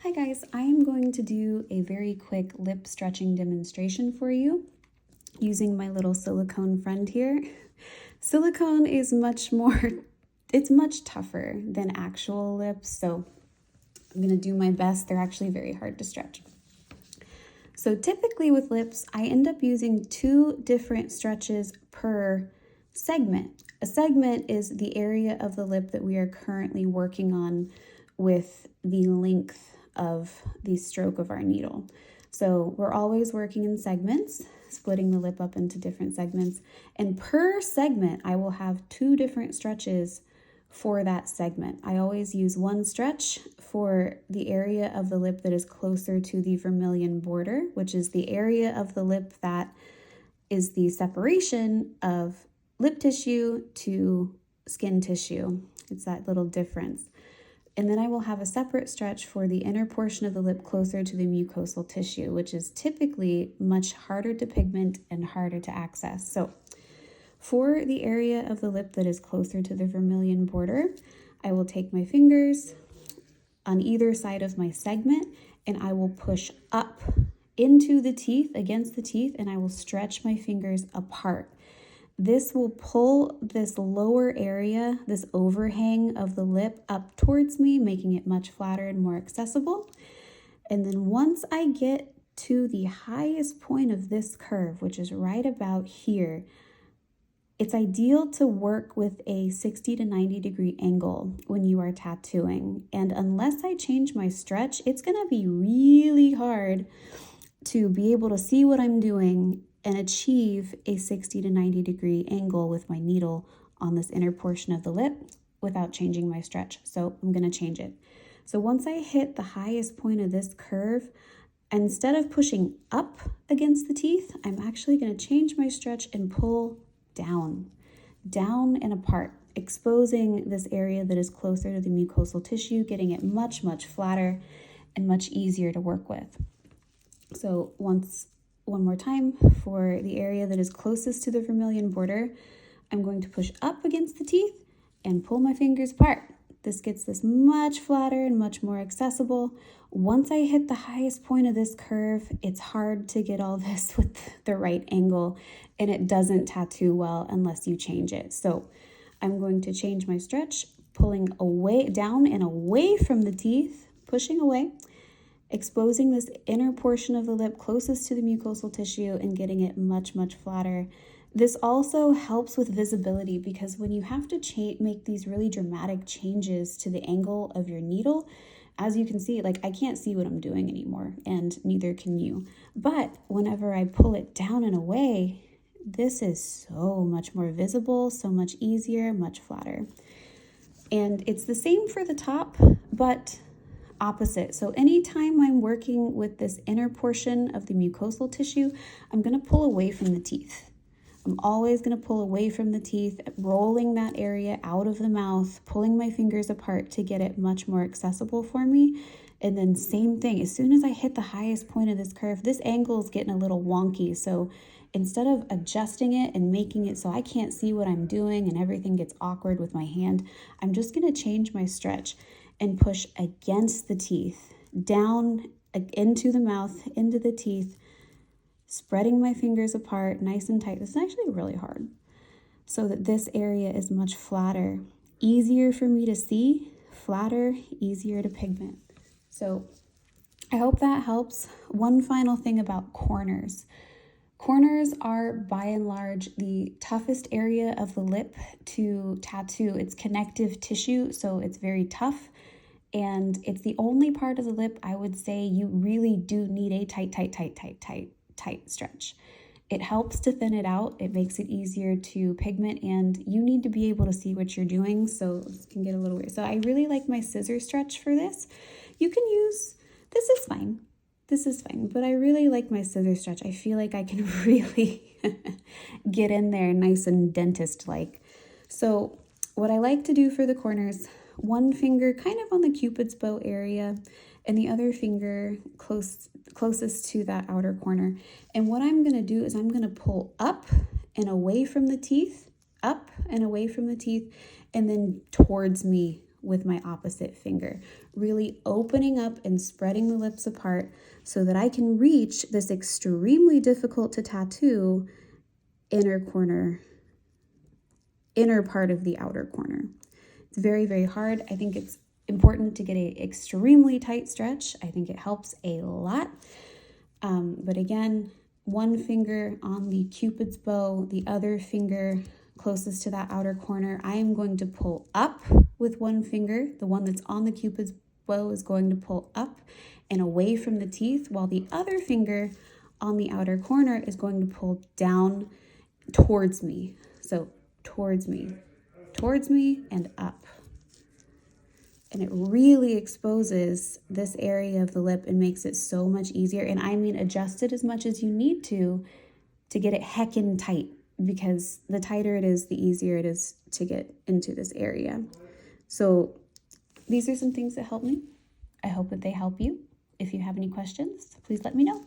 Hi guys, I am going to do a very quick lip stretching demonstration for you using my little silicone friend here. Silicone is it's much tougher than actual lips, so I'm gonna do my best. They're actually very hard to stretch. So typically with lips, I end up using 2 different stretches per segment. A segment is the area of the lip that we are currently working on with the length of the stroke of our needle. So we're always working in segments, splitting the lip up into different segments. And per segment, I will have 2 different stretches for that segment. I always use one stretch for the area of the lip that is closer to the vermilion border, which is the area of the lip that is the separation of lip tissue to skin tissue. It's that little difference. And then I will have a separate stretch for the inner portion of the lip closer to the mucosal tissue, which is typically much harder to pigment and harder to access. So for the area of the lip that is closer to the vermilion border, I will take my fingers on either side of my segment and I will push up into the teeth, against the teeth, and I will stretch my fingers apart. This will pull this lower area, this overhang of the lip up towards me, making it much flatter and more accessible. And then once I get to the highest point of this curve, which is right about here, it's ideal to work with a 60 to 90 degree angle when you are tattooing. And unless I change my stretch, it's gonna be really hard to be able to see what I'm doing and achieve a 60 to 90 degree angle with my needle on this inner portion of the lip without changing my stretch. So I'm gonna change it. So once I hit the highest point of this curve, instead of pushing up against the teeth, I'm actually gonna change my stretch and pull down and apart, exposing this area that is closer to the mucosal tissue, getting it much, much flatter and much easier to work with. So one more time, for the area that is closest to the vermilion border, I'm going to push up against the teeth and pull my fingers apart. This gets this much flatter and much more accessible. Once I hit the highest point of this curve, it's hard to get all this with the right angle, and it doesn't tattoo well unless you change it. So I'm going to change my stretch, pulling away, down and away from the teeth, pushing away, exposing this inner portion of the lip closest to the mucosal tissue and getting it much, much flatter. This also helps with visibility because when you have to make these really dramatic changes to the angle of your needle, as you can see, like I can't see what I'm doing anymore, and neither can you. But whenever I pull it down and away, this is so much more visible, so much easier, much flatter. And it's the same for the top, but opposite. So anytime I'm working with this inner portion of the mucosal tissue, I'm going to pull away from the teeth. I'm always going to pull away from the teeth, rolling that area out of the mouth, pulling my fingers apart to get it much more accessible for me. And then same thing, as soon as I hit the highest point of this curve, this angle is getting a little wonky. So instead of adjusting it and making it so I can't see what I'm doing and everything gets awkward with my hand, I'm just going to change my stretch and push against the teeth, down into the mouth, into the teeth, spreading my fingers apart nice and tight. This is actually really hard, so that this area is much flatter, easier for me to see, flatter, easier to pigment. So I hope that helps. One final thing about corners. Corners are by and large the toughest area of the lip to tattoo. It's connective tissue, so it's very tough. And it's the only part of the lip I would say you really do need a tight stretch. It helps to thin it out. It makes it easier to pigment, and you need to be able to see what you're doing, so this can get a little weird. So I really like my scissor stretch for this. You can use, this is fine, but I really like my scissor stretch. I feel like I can really get in there nice and dentist-like. So what I like to do for the corners, one finger kind of on the Cupid's bow area and the other finger closest to that outer corner. And what I'm gonna do is I'm gonna pull up and away from the teeth, up and away from the teeth, and then towards me with my opposite finger, really opening up and spreading the lips apart so that I can reach this extremely difficult to tattoo inner part of the outer corner. It's very, very hard. I think it's important to get a extremely tight stretch. I think it helps a lot. But again, one finger on the Cupid's bow, the other finger closest to that outer corner. I am going to pull up with one finger. The one that's on the Cupid's bow is going to pull up and away from the teeth, while the other finger on the outer corner is going to pull down towards me. So towards me, and up. And it really exposes this area of the lip and makes it so much easier. And I mean, adjust it as much as you need to get it heckin' tight, because the tighter it is, the easier it is to get into this area. So these are some things that help me. I hope that they help you. If you have any questions, please let me know.